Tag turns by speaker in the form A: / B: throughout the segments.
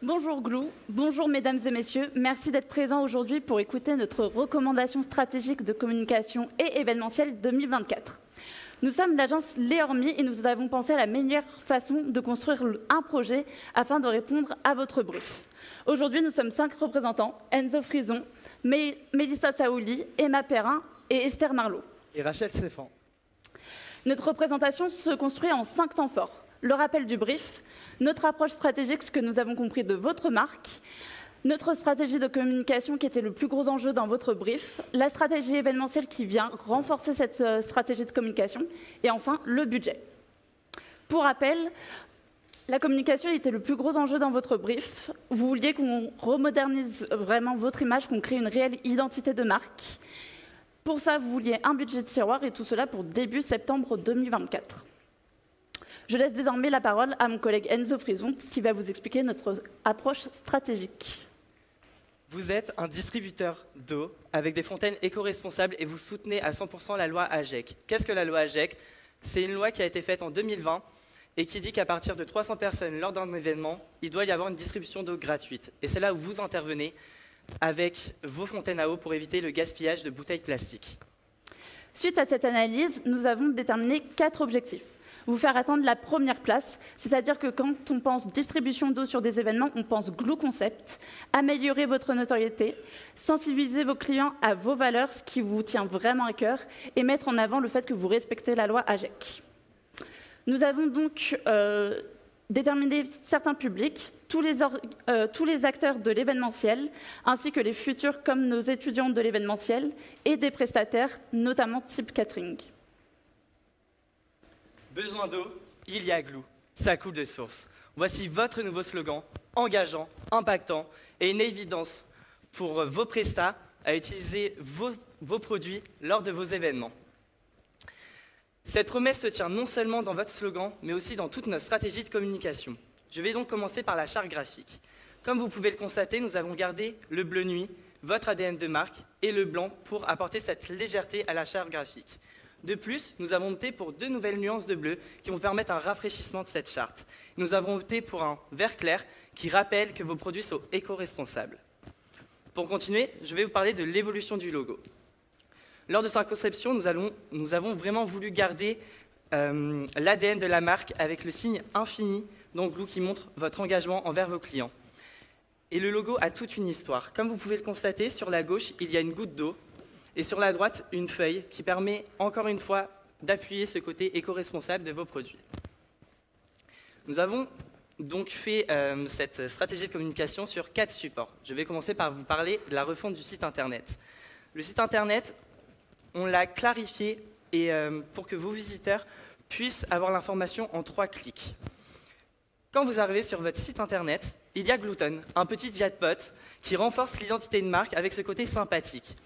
A: Bonjour Glou, bonjour mesdames et messieurs, merci d'être présents aujourd'hui pour écouter notre recommandation stratégique de communication et événementielle 2024. Nous sommes l'agence Léormi et nous avons pensé à la meilleure façon de construire un projet afin de répondre à votre brief. Aujourd'hui, nous sommes 5 représentants, Enzo Frison, Mélissa Saouli, Emma Perrin et Esther Marlot.
B: Et Rachel Stéphane.
A: Notre représentation se construit en 5 temps forts. Le rappel du brief, notre approche stratégique, ce que nous avons compris de votre marque, notre stratégie de communication qui était le plus gros enjeu dans votre brief, la stratégie événementielle qui vient renforcer cette stratégie de communication, et enfin le budget. Pour rappel, la communication était le plus gros enjeu dans votre brief. Vous vouliez qu'on remodernise vraiment votre image, qu'on crée une réelle identité de marque. Pour ça, vous vouliez un budget de tiroir et tout cela pour début septembre 2024. Je laisse désormais la parole à mon collègue Enzo Frison qui va vous expliquer notre approche stratégique.
B: Vous êtes un distributeur d'eau avec des fontaines éco-responsables et vous soutenez à 100% la loi AGEC. Qu'est-ce que la loi AGEC? C'est une loi qui a été faite en 2020 et qui dit qu'à partir de 300 personnes lors d'un événement, il doit y avoir une distribution d'eau gratuite. Et c'est là où vous intervenez avec vos fontaines à eau pour éviter le gaspillage de bouteilles plastiques.
A: Suite à cette analyse, nous avons déterminé 4 objectifs. Vous faire atteindre la première place, c'est-à-dire que quand on pense distribution d'eau sur des événements, on pense Glou Concept, améliorer votre notoriété, sensibiliser vos clients à vos valeurs, ce qui vous tient vraiment à cœur, et mettre en avant le fait que vous respectez la loi AGEC. Nous avons donc déterminé certains publics, tous les acteurs de l'événementiel, ainsi que les futurs comme nos étudiants de l'événementiel, et des prestataires, notamment type catering.
B: Besoin d'eau, il y a Glou. Ça coule de source. Voici votre nouveau slogan, engageant, impactant et une évidence pour vos prestats à utiliser vos produits lors de vos événements. Cette promesse se tient non seulement dans votre slogan, mais aussi dans toute notre stratégie de communication. Je vais donc commencer par la charte graphique. Comme vous pouvez le constater, nous avons gardé le bleu nuit, votre ADN de marque, et le blanc pour apporter cette légèreté à la charte graphique. De plus, nous avons opté pour 2 nouvelles nuances de bleu qui vont permettre un rafraîchissement de cette charte. Nous avons opté pour un vert clair qui rappelle que vos produits sont éco-responsables. Pour continuer, je vais vous parler de l'évolution du logo. Lors de sa conception, nous avons vraiment voulu garder l'ADN de la marque avec le signe infini donc Glou qui montre votre engagement envers vos clients. Et le logo a toute une histoire. Comme vous pouvez le constater, sur la gauche, il y a une goutte d'eau. Et sur la droite, une feuille qui permet, encore une fois, d'appuyer ce côté éco-responsable de vos produits. Nous avons donc fait cette stratégie de communication sur 4 supports. Je vais commencer par vous parler de la refonte du site Internet. Le site Internet, on l'a clarifié et, pour que vos visiteurs puissent avoir l'information en 3 clics. Quand vous arrivez sur votre site Internet, il y a Glouton, un petit chatbot qui renforce l'identité de marque avec ce côté sympathique.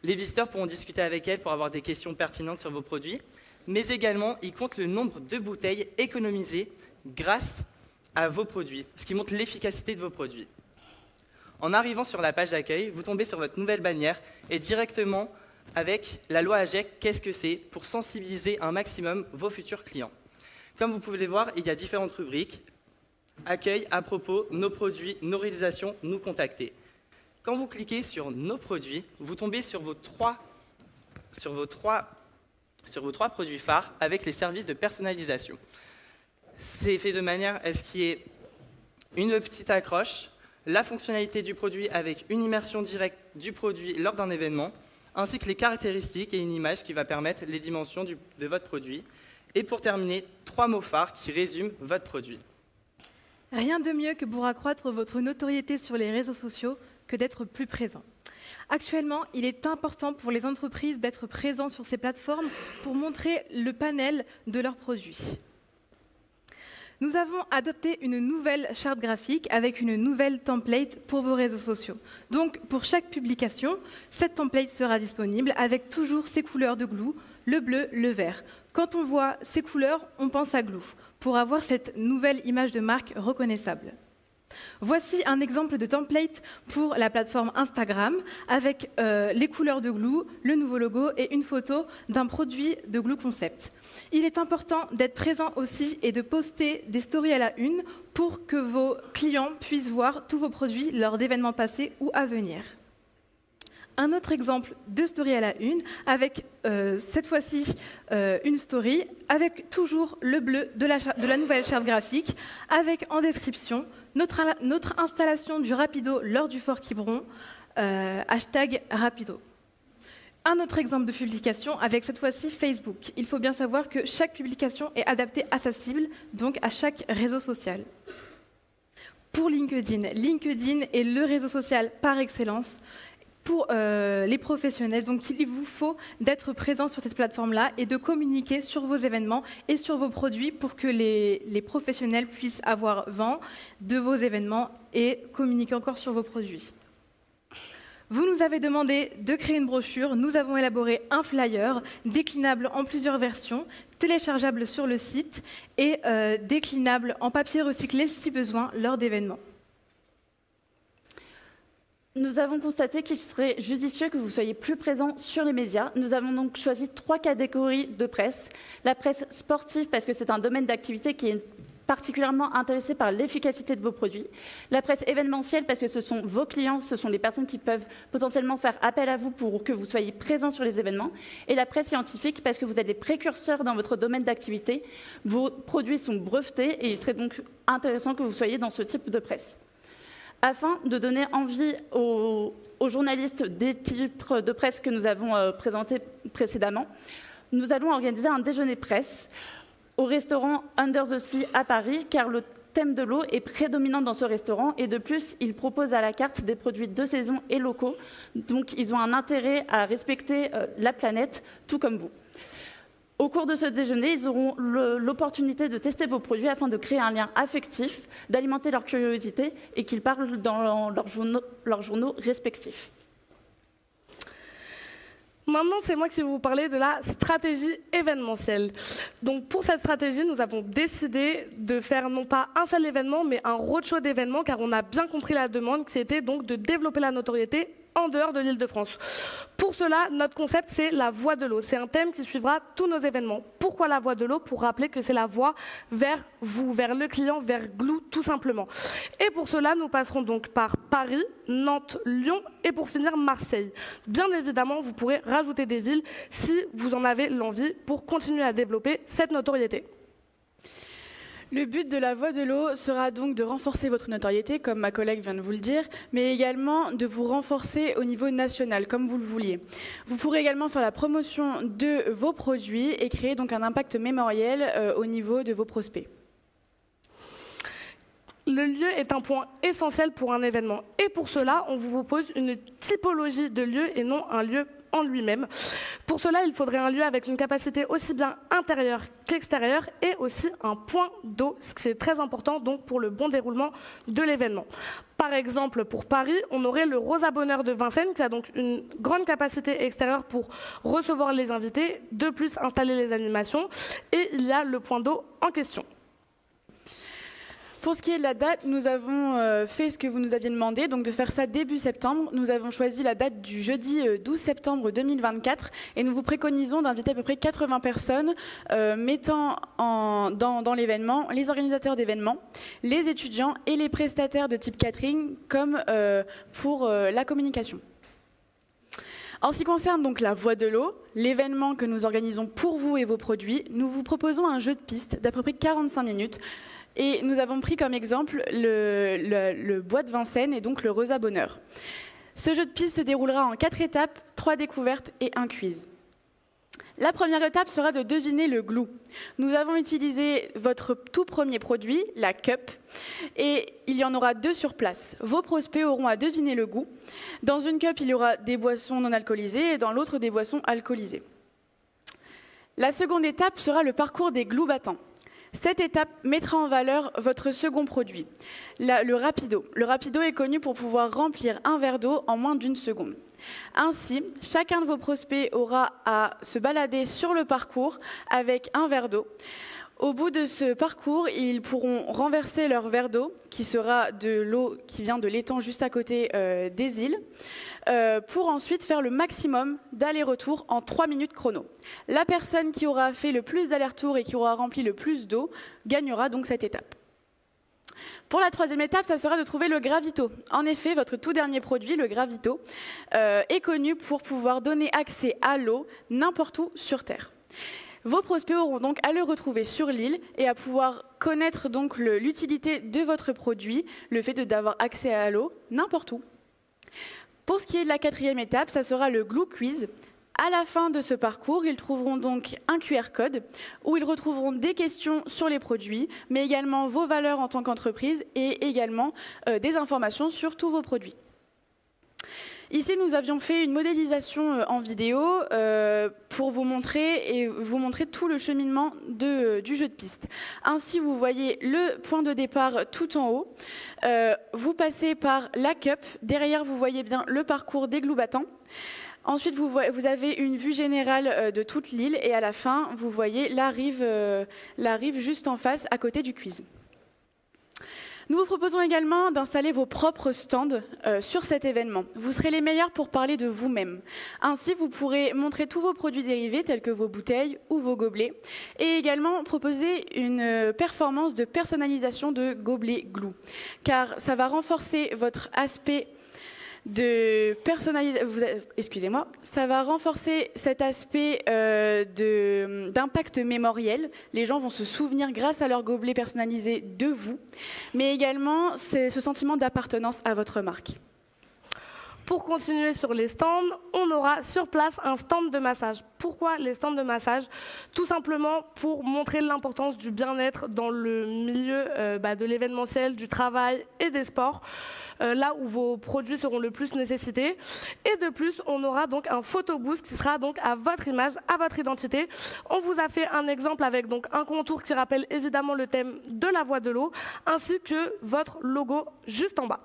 B: Les visiteurs pourront discuter avec elle pour avoir des questions pertinentes sur vos produits, mais également, il compte le nombre de bouteilles économisées grâce à vos produits, ce qui montre l'efficacité de vos produits. En arrivant sur la page d'accueil, vous tombez sur votre nouvelle bannière et directement avec la loi AGEC, qu'est-ce que c'est pour sensibiliser un maximum vos futurs clients. Comme vous pouvez le voir, il y a différentes rubriques. Accueil, à propos, nos produits, nos réalisations, nous contacter. Quand vous cliquez sur nos produits, vous tombez sur vos trois produits phares avec les services de personnalisation. C'est fait de manière à ce qu'il y ait une petite accroche, la fonctionnalité du produit avec une immersion directe du produit lors d'un événement, ainsi que les caractéristiques et une image qui va permettre les dimensions de votre produit. Et pour terminer, 3 mots phares qui résument votre produit.
C: Rien de mieux que pour accroître votre notoriété sur les réseaux sociaux que d'être plus présent. Actuellement, il est important pour les entreprises d'être présents sur ces plateformes pour montrer le panel de leurs produits. Nous avons adopté une nouvelle charte graphique avec une nouvelle template pour vos réseaux sociaux. Donc, pour chaque publication, cette template sera disponible avec toujours ces couleurs de Glou, le bleu, le vert. Quand on voit ces couleurs, on pense à Glou, pour avoir cette nouvelle image de marque reconnaissable. Voici un exemple de template pour la plateforme Instagram avec les couleurs de Glue, le nouveau logo et une photo d'un produit de Glue Concept. Il est important d'être présent aussi et de poster des stories à la une pour que vos clients puissent voir tous vos produits lors d'événements passés ou à venir. Un autre exemple de story à la une, avec cette fois-ci une story, avec toujours le bleu de la nouvelle charte graphique, avec en description notre installation du Rapido lors du Fort Quiberon, hashtag Rapido. Un autre exemple de publication avec cette fois-ci Facebook. Il faut bien savoir que chaque publication est adaptée à sa cible, donc à chaque réseau social. Pour LinkedIn, LinkedIn est le réseau social par excellence pour les professionnels. Donc il vous faut d'être présent sur cette plateforme-là et de communiquer sur vos événements et sur vos produits pour que les professionnels puissent avoir vent de vos événements et communiquer encore sur vos produits. Vous nous avez demandé de créer une brochure. Nous avons élaboré un flyer déclinable en plusieurs versions, téléchargeable sur le site et déclinable en papier recyclé si besoin lors d'événements.
A: Nous avons constaté qu'il serait judicieux que vous soyez plus présents sur les médias. Nous avons donc choisi 3 catégories de presse. La presse sportive, parce que c'est un domaine d'activité qui est particulièrement intéressé par l'efficacité de vos produits. La presse événementielle, parce que ce sont vos clients, ce sont les personnes qui peuvent potentiellement faire appel à vous pour que vous soyez présents sur les événements. Et la presse scientifique, parce que vous êtes des précurseurs dans votre domaine d'activité. Vos produits sont brevetés et il serait donc intéressant que vous soyez dans ce type de presse. Afin de donner envie aux journalistes des titres de presse que nous avons présentés précédemment, nous allons organiser un déjeuner presse au restaurant Under the Sea à Paris, car le thème de l'eau est prédominant dans ce restaurant et de plus, il propose à la carte des produits de saison et locaux, donc ils ont un intérêt à respecter la planète, tout comme vous. Au cours de ce déjeuner, ils auront l'opportunité de tester vos produits afin de créer un lien affectif, d'alimenter leur curiosité et qu'ils parlent dans leurs journaux respectifs.
D: Maintenant, c'est moi qui vais vous parler de la stratégie événementielle. Donc, pour cette stratégie, nous avons décidé de faire non pas un seul événement, mais un roadshow d'événements, car on a bien compris la demande qui était donc de développer la notoriété en dehors de l'Île-de-France. Pour cela, notre concept, c'est la voie de l'eau. C'est un thème qui suivra tous nos événements. Pourquoi la voie de l'eau? Pour rappeler que c'est la voie vers vous, vers le client, vers Glue, tout simplement. Et pour cela, nous passerons donc par Paris, Nantes, Lyon et pour finir, Marseille. Bien évidemment, vous pourrez rajouter des villes si vous en avez l'envie pour continuer à développer cette notoriété.
E: Le but de la voie de l'eau sera donc de renforcer votre notoriété, comme ma collègue vient de vous le dire, mais également de vous renforcer au niveau national, comme vous le vouliez. Vous pourrez également faire la promotion de vos produits et créer donc un impact mémoriel au niveau de vos prospects.
D: Le lieu est un point essentiel pour un événement. Et pour cela, on vous propose une typologie de lieu et non un lieu en lui-même. Pour cela, il faudrait un lieu avec une capacité aussi bien intérieure qu'extérieure et aussi un point d'eau, ce qui est très important donc pour le bon déroulement de l'événement. Par exemple, pour Paris, on aurait le Rosa Bonheur de Vincennes qui a donc une grande capacité extérieure pour recevoir les invités, de plus installer les animations et il y a le point d'eau en question.
E: Pour ce qui est de la date, nous avons fait ce que vous nous aviez demandé, donc de faire ça début septembre. Nous avons choisi la date du jeudi 12 septembre 2024 et nous vous préconisons d'inviter à peu près 80 personnes mettant dans l'événement les organisateurs d'événements, les étudiants et les prestataires de type catering comme pour la communication. En ce qui concerne donc la voie de l'eau, l'événement que nous organisons pour vous et vos produits, nous vous proposons un jeu de piste d'à peu près 45 minutes. Et nous avons pris comme exemple le bois de Vincennes et donc le Rosa Bonheur. Ce jeu de piste se déroulera en 4 étapes, 3 découvertes et un quiz. La première étape sera de deviner le Glue. Nous avons utilisé votre tout premier produit, la cup, et il y en aura 2 sur place. Vos prospects auront à deviner le goût. Dans une cup, il y aura des boissons non alcoolisées et dans l'autre, des boissons alcoolisées. La seconde étape sera le parcours des Glue battants. Cette étape mettra en valeur votre second produit, le Rapido. Le Rapido est connu pour pouvoir remplir un verre d'eau en moins d'1 seconde. Ainsi, chacun de vos prospects aura à se balader sur le parcours avec un verre d'eau. Au bout de ce parcours, ils pourront renverser leur verre d'eau, qui sera de l'eau qui vient de l'étang juste à côté des îles, pour ensuite faire le maximum d'aller-retour en 3 minutes chrono. La personne qui aura fait le plus d'allers-retours et qui aura rempli le plus d'eau gagnera donc cette étape. Pour la 3e étape, ça sera de trouver le gravito. En effet, votre tout dernier produit, le gravito, est connu pour pouvoir donner accès à l'eau n'importe où sur Terre. Vos prospects auront donc à le retrouver sur l'île et à pouvoir connaître donc l'utilité de votre produit, le fait d'avoir accès à l'eau n'importe où. Pour ce qui est de la 4e étape, ça sera le Glue Quiz. À la fin de ce parcours, ils trouveront donc un QR code où ils retrouveront des questions sur les produits, mais également vos valeurs en tant qu'entreprise et également des informations sur tous vos produits. Ici, nous avions fait une modélisation en vidéo pour vous montrer tout le cheminement du jeu de piste. Ainsi, vous voyez le point de départ tout en haut. Vous passez par la cup. Derrière, vous voyez bien le parcours des glue-battants. Ensuite, vous avez une vue générale de toute l'île et à la fin, vous voyez la rive juste en face, à côté du quiz. Nous vous proposons également d'installer vos propres stands sur cet événement. Vous serez les meilleurs pour parler de vous-même. Ainsi, vous pourrez montrer tous vos produits dérivés, tels que vos bouteilles ou vos gobelets, et également proposer une performance de personnalisation de gobelets glue, car ça va renforcer votre aspect de personnalisation, ça va renforcer cet aspect d'impact mémoriel. Les gens vont se souvenir grâce à leur gobelet personnalisé de vous, mais également c'est ce sentiment d'appartenance à votre marque.
D: Pour continuer sur les stands, on aura sur place un stand de massage. Pourquoi les stands de massage? Tout simplement pour montrer l'importance du bien-être dans le milieu de l'événementiel, du travail et des sports, là où vos produits seront le plus nécessités. Et de plus, on aura donc un photobooth qui sera donc à votre image, à votre identité. On vous a fait un exemple avec donc un contour qui rappelle évidemment le thème de la voie de l'eau, ainsi que votre logo juste en bas.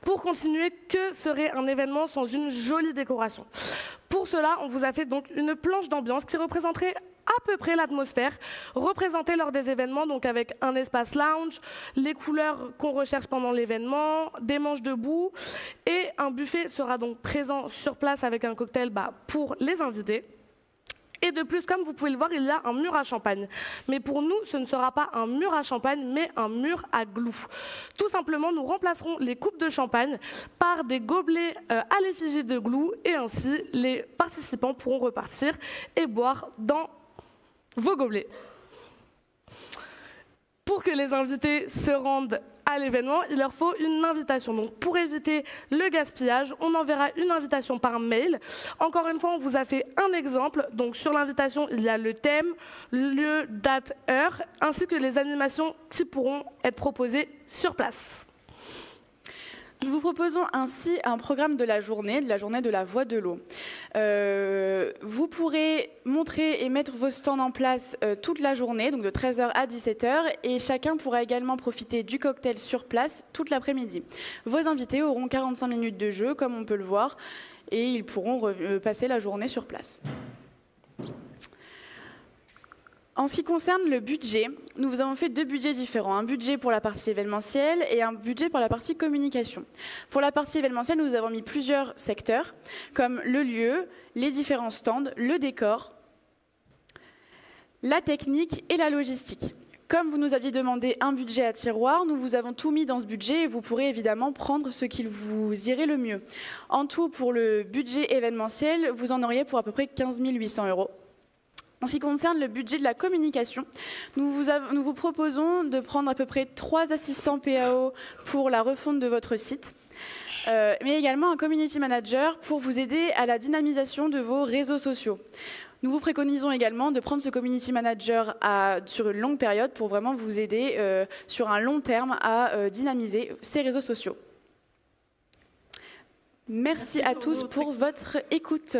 D: Pour continuer, que serait un événement sans une jolie décoration? Pour cela, on vous a fait donc une planche d'ambiance qui représenterait à peu près l'atmosphère représentée lors des événements, donc avec un espace lounge, les couleurs qu'on recherche pendant l'événement, des manches debout, et un buffet sera donc présent sur place avec un cocktail pour les invités. Et de plus, comme vous pouvez le voir, il y a un mur à champagne. Mais pour nous, ce ne sera pas un mur à champagne, mais un mur à glue. Tout simplement, nous remplacerons les coupes de champagne par des gobelets à l'effigie de glue, et ainsi, les participants pourront repartir et boire dans vos gobelets. Pour que les invités se rendent à l'événement, il leur faut une invitation. Donc, pour éviter le gaspillage, on enverra une invitation par mail. Encore une fois, on vous a fait un exemple. Donc, sur l'invitation, il y a le thème, lieu, date, heure, ainsi que les animations qui pourront être proposées sur place.
E: Nous vous proposons ainsi un programme de la journée de la voie de l'eau. Vous pourrez montrer et mettre vos stands en place toute la journée, donc de 13h à 17h, et chacun pourra également profiter du cocktail sur place toute l'après-midi. Vos invités auront 45 minutes de jeu, comme on peut le voir, et ils pourront passer la journée sur place. En ce qui concerne le budget, nous vous avons fait 2 budgets différents. Un budget pour la partie événementielle et un budget pour la partie communication. Pour la partie événementielle, nous avons mis plusieurs secteurs, comme le lieu, les différents stands, le décor, la technique et la logistique. Comme vous nous aviez demandé un budget à tiroir, nous vous avons tout mis dans ce budget et vous pourrez évidemment prendre ce qu'il vous irait le mieux. En tout, pour le budget événementiel, vous en auriez pour à peu près 15 800 €. En ce qui concerne le budget de la communication, nous vous proposons de prendre à peu près 3 assistants PAO pour la refonte de votre site, mais également un community manager pour vous aider à la dynamisation de vos réseaux sociaux. Nous vous préconisons également de prendre ce community manager sur une longue période pour vraiment vous aider sur un long terme à dynamiser ces réseaux sociaux. Merci à tous pour votre écoute.